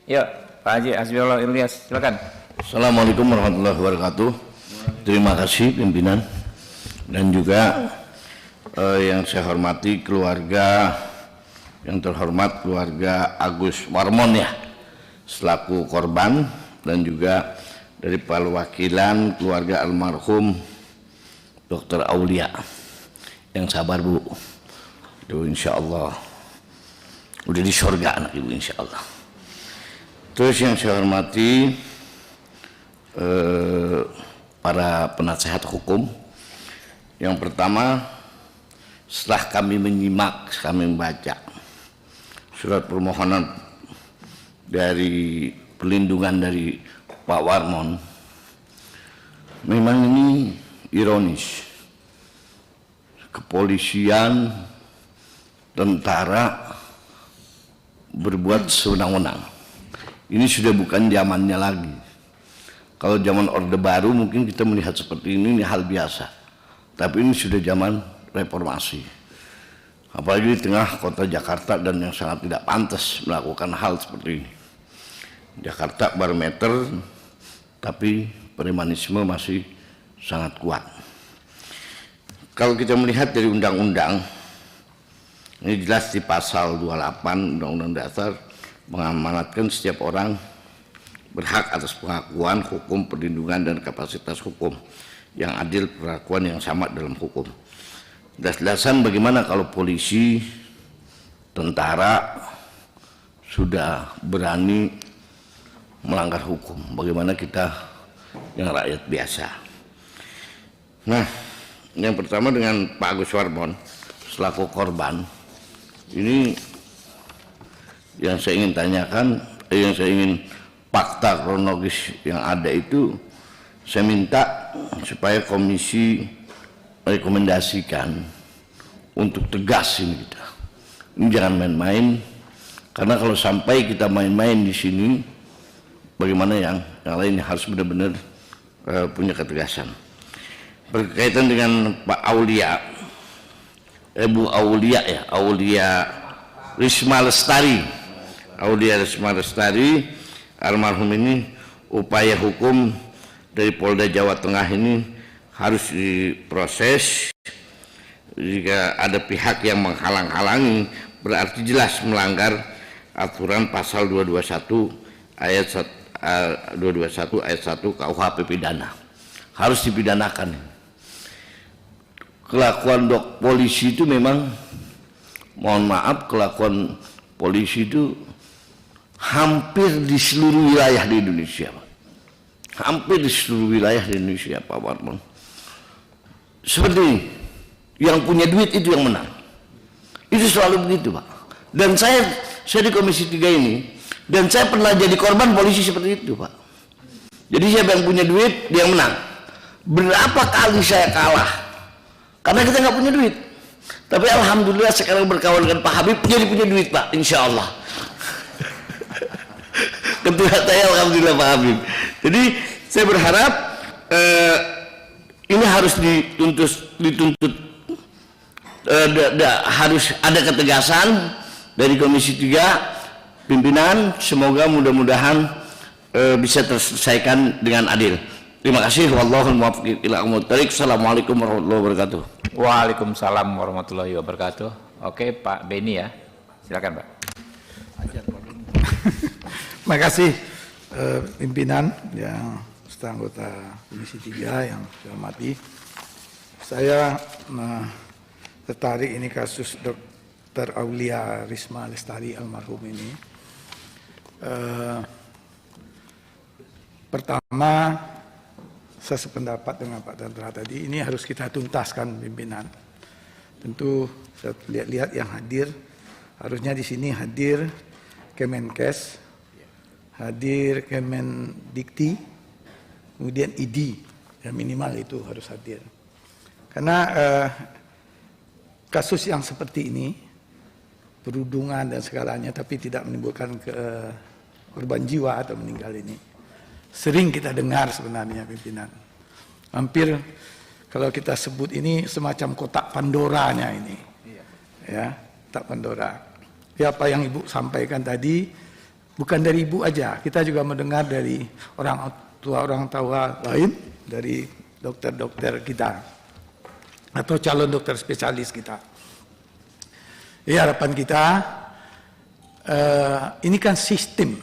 Ya, Pak Haji Hasbiullah Ilyas, silakan. Assalamualaikum warahmatullahi wabarakatuh. Terima kasih pimpinan dan juga yang saya hormati keluarga yang terhormat keluarga Agus Warmon ya selaku korban dan juga dari perwakilan keluarga almarhum Dr. Aulia yang sabar Bu. Itu insya Allah udah di surga anak ibu insya Allah. Terus yang saya hormati para penasehat hukum. Yang pertama, setelah kami menyimak, kami membaca surat permohonan dari perlindungan dari Pak Warmon, memang ini ironis. Kepolisian, tentara berbuat sewenang-wenang. Ini sudah bukan zamannya lagi. Kalau zaman Orde Baru mungkin kita melihat seperti ini hal biasa. Tapi ini sudah zaman reformasi. Apalagi di tengah kota Jakarta dan yang sangat tidak pantas melakukan hal seperti ini. Jakarta barometer, tapi premanisme masih sangat kuat. Kalau kita melihat dari undang-undang, ini jelas di pasal 28 Undang-Undang Dasar mengamanatkan setiap orang berhak atas pengakuan hukum, perlindungan dan kapasitas hukum yang adil, perlakuan yang sama dalam hukum. Das-dasan bagaimana kalau polisi, tentara sudah berani melanggar hukum, bagaimana kita yang rakyat biasa. Nah, yang pertama dengan Pak Agus Warmon selaku korban, ini yang saya ingin tanyakan, yang saya ingin fakta kronologis yang ada itu, saya minta supaya komisi rekomendasikan untuk tegas ini kita. Ini jangan main-main, karena kalau sampai kita main-main di sini, bagaimana yang lain harus benar-benar punya ketegasan. Berkaitan dengan Pak Aulia, Bu Aulia ya, Aulia Risma Lestari. Aulia Risma Lestari almarhum ini, upaya hukum dari Polda Jawa Tengah ini harus diproses. Jika ada pihak yang menghalang-halangi berarti jelas melanggar aturan pasal 221 ayat 1 KUHP pidana, harus dipidanakan. Kelakuan polisi itu memang, mohon maaf, kelakuan polisi itu hampir di seluruh wilayah di Indonesia, hampir di seluruh wilayah di Indonesia, Pak Warmon. Seperti yang punya duit itu yang menang, itu selalu begitu Pak. Dan saya di Komisi 3 ini, dan saya pernah jadi korban polisi seperti itu Pak. Jadi siapa yang punya duit dia yang menang. Berapa kali saya kalah karena kita nggak punya duit. Tapi alhamdulillah sekarang berkawan dengan Pak Habib jadi punya duit Pak, insya Allah. Ketua saya alhamdulillah Pak Habib. Jadi saya berharap ini harus dituntut harus ada ketegasan dari Komisi 3 pimpinan. Semoga mudah-mudahan bisa terselesaikan dengan adil. Terima kasih. Wallahul muwaffiq ila aqwamit thoriq. Assalamualaikum warahmatullahi wabarakatuh. Waalaikumsalam warahmatullahi wabarakatuh. Oke, Pak Beni ya, silakan Pak. Terima kasih pimpinan yang anggota Komisi 3 yang saya hormati. Saya tertarik ini kasus Dr. Aulia Risma Lestari almarhum ini. Pertama, saya sependapat dengan Pak Tentara tadi, ini harus kita tuntaskan pimpinan. Tentu saya lihat-lihat yang hadir, harusnya di sini hadir Kemenkes, hadir Kemendikti, kemudian ID, ya minimal itu harus hadir. Karena kasus yang seperti ini, perundungan dan segalanya, tapi tidak menimbulkan korban jiwa atau meninggal ini, sering kita dengar sebenarnya pimpinan. Hampir kalau kita sebut ini semacam kotak Pandoranya ini, ya, kotak Pandora. Ya, apa yang Ibu sampaikan tadi, bukan dari Ibu aja, kita juga mendengar dari orang tua lain, dari dokter-dokter kita atau calon dokter spesialis kita. Jadi harapan kita ini kan sistem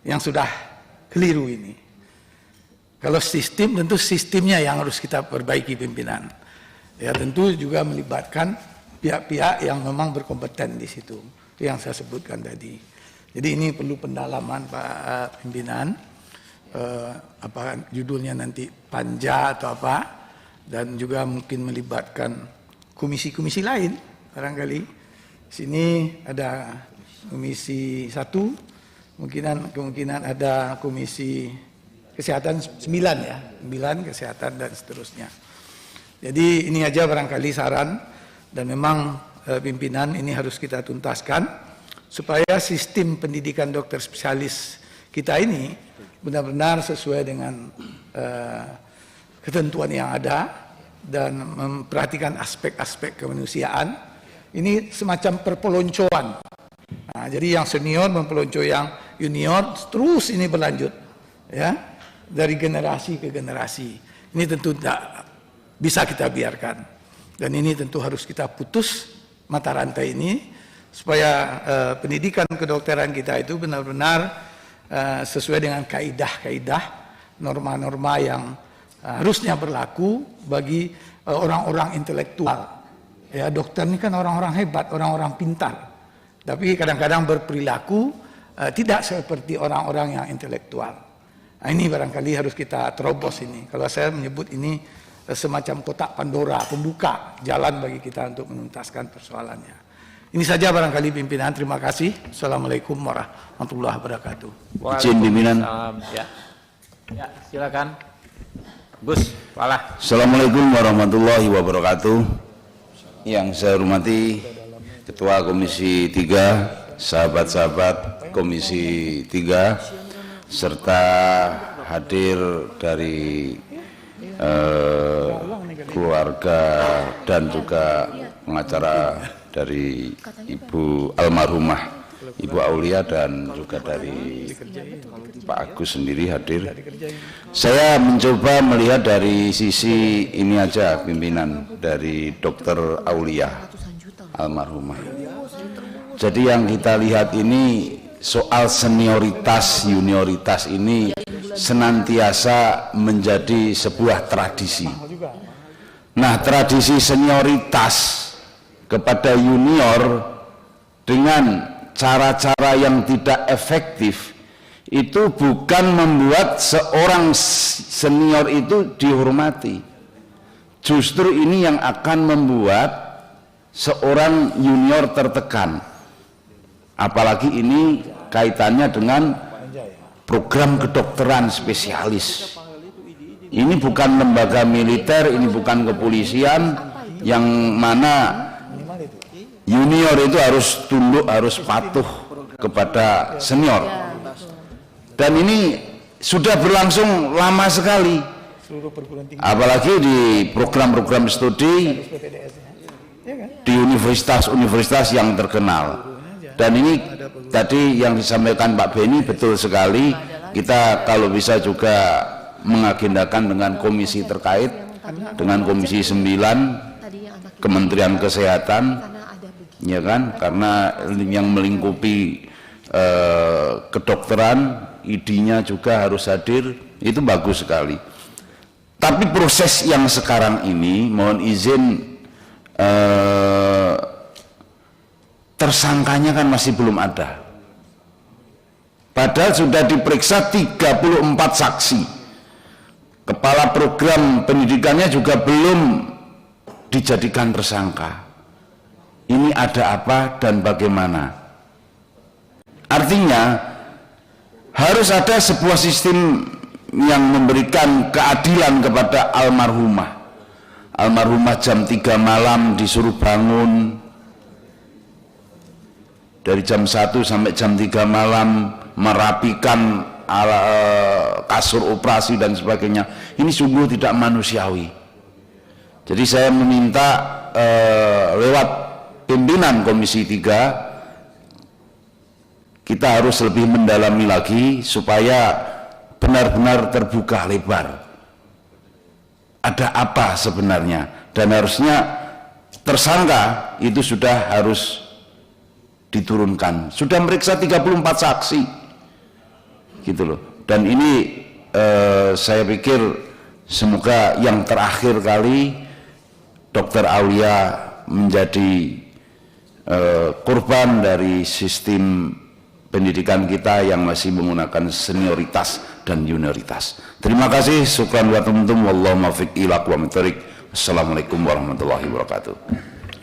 yang sudah keliru ini. Kalau sistem, tentu sistemnya yang harus kita perbaiki pimpinan. Ya tentu juga melibatkan pihak-pihak yang memang berkompeten di situ. Itu yang saya sebutkan tadi. Jadi ini perlu pendalaman Pak Pimpinan. Apa judulnya nanti panja atau apa, dan juga mungkin melibatkan komisi-komisi lain barangkali. Sini ada komisi 1, kemungkinan ada komisi kesehatan 9 ya, 9 kesehatan dan seterusnya. Jadi ini aja barangkali saran, dan memang pimpinan ini harus kita tuntaskan supaya sistem pendidikan dokter spesialis kita ini benar-benar sesuai dengan ketentuan yang ada dan memperhatikan aspek-aspek kemanusiaan. Ini semacam perpeloncoan. Nah, jadi yang senior mempelonco yang junior, terus ini berlanjut, ya, dari generasi ke generasi. Ini tentu tidak bisa kita biarkan, dan ini tentu harus kita putus mata rantai ini supaya pendidikan kedokteran kita itu benar-benar sesuai dengan kaidah-kaidah, norma-norma yang harusnya berlaku bagi orang-orang intelektual. Ya, dokter ini kan orang-orang hebat, orang-orang pintar, tapi kadang-kadang berperilaku tidak seperti orang-orang yang intelektual. Nah, ini barangkali harus kita terobos ini. Kalau saya menyebut ini semacam kotak Pandora, pembuka jalan bagi kita untuk menuntaskan persoalannya. Ini saja barangkali pimpinan. Terima kasih. Assalamualaikum warahmatullahi wabarakatuh. Izin pimpinan. Ya, silakan. Gus, Palah. Assalamualaikum warahmatullahi wabarakatuh. Yang saya hormati Ketua Komisi 3, sahabat-sahabat Komisi 3, serta hadir dari keluarga dan juga pengacara dari Ibu almarhumah Ibu Aulia dan juga dari Pak Agus sendiri hadir. Saya mencoba melihat dari sisi ini aja pimpinan, dari Dokter Aulia almarhumah. Jadi yang kita lihat ini soal senioritas, junioritas ini senantiasa menjadi sebuah tradisi. Nah, tradisi senioritas kepada junior dengan cara-cara yang tidak efektif itu bukan membuat seorang senior itu dihormati. Justru ini yang akan membuat seorang junior tertekan. Apalagi ini kaitannya dengan program kedokteran spesialis. Ini bukan lembaga militer, ini bukan kepolisian yang mana junior itu harus tunduk, harus patuh kepada senior. Dan ini sudah berlangsung lama sekali, apalagi di program-program studi di universitas-universitas yang terkenal. Dan ini tadi yang disampaikan Pak Beni betul sekali. Kita kalau bisa juga mengagendakan dengan komisi terkait, dengan Komisi 9 Kementerian Kesehatan, ya kan, karena yang melingkupi kedokteran, ID-nya juga harus hadir, itu bagus sekali. Tapi proses yang sekarang ini, mohon izin, tersangkanya kan masih belum ada. Padahal sudah diperiksa 34 saksi. Kepala program pendidikannya juga belum dijadikan tersangka. Ini ada apa dan bagaimana? Artinya harus ada sebuah sistem yang memberikan keadilan kepada almarhumah. Almarhumah jam 3 malam disuruh bangun, dari jam 1 sampai jam 3 malam merapikan kasur operasi dan sebagainya. Ini sungguh tidak manusiawi. Jadi saya meminta lewat pimpinan Komisi 3 kita harus lebih mendalami lagi supaya benar-benar terbuka lebar. Ada apa sebenarnya? Dan harusnya tersangka itu sudah harus diturunkan. Sudah meriksa 34 saksi, gitu loh. Dan ini saya pikir semoga yang terakhir kali Dr. Aulia menjadi korban dari sistem pendidikan kita yang masih menggunakan senioritas dan junioritas. Terima kasih. Syukran wa tumtum wallahu muwaffiq ila aqwamit thoriq. Assalamualaikum warahmatullahi wabarakatuh.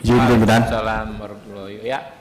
Waalaikumsalam warahmatullahi wabarakatuh. Ya.